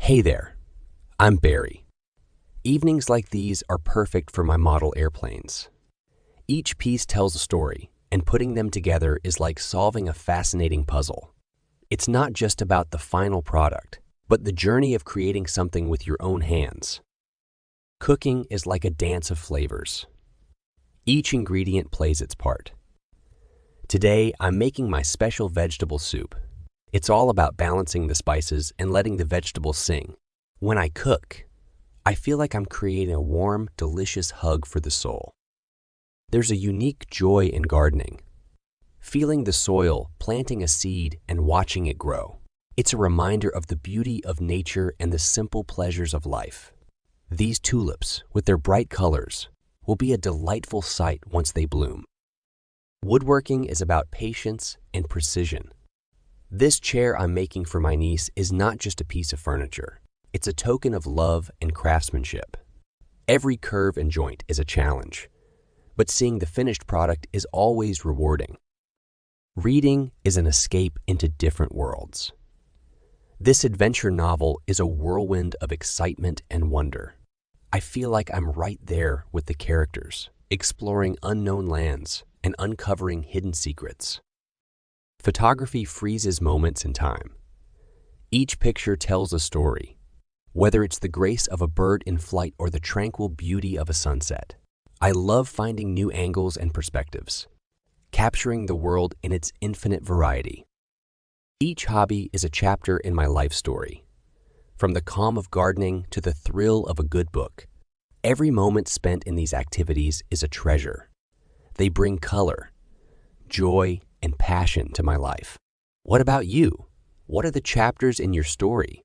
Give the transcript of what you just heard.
Hey there, I'm Barry. Evenings like these are perfect for my model airplanes. Each piece tells a story, and putting them together is like solving a fascinating puzzle. It's not just about the final product, but the journey of creating something with your own hands. Cooking is like a dance of flavors. Each ingredient plays its part. Today, I'm making my special vegetable soup. It's all about balancing the spices and letting the vegetables sing. When I cook, I feel like I'm creating a warm, delicious hug for the soul. There's a unique joy in gardening. Feeling the soil, planting a seed, and watching it grow. It's a reminder of the beauty of nature and the simple pleasures of life. These tulips, with their bright colors, will be a delightful sight once they bloom. Woodworking is about patience and precision. This chair I'm making for my niece is not just a piece of furniture. It's a token of love and craftsmanship. Every curve and joint is a challenge, but seeing the finished product is always rewarding. Reading is an escape into different worlds. This adventure novel is a whirlwind of excitement and wonder. I feel like I'm right there with the characters, exploring unknown lands and uncovering hidden secrets. Photography freezes moments in time. Each picture tells a story, whether it's the grace of a bird in flight or the tranquil beauty of a sunset. I love finding new angles and perspectives, capturing the world in its infinite variety. Each hobby is a chapter in my life story. From the calm of gardening to the thrill of a good book, every moment spent in these activities is a treasure. They bring color, joy, and passion to my life. What about you? What are the chapters in your story?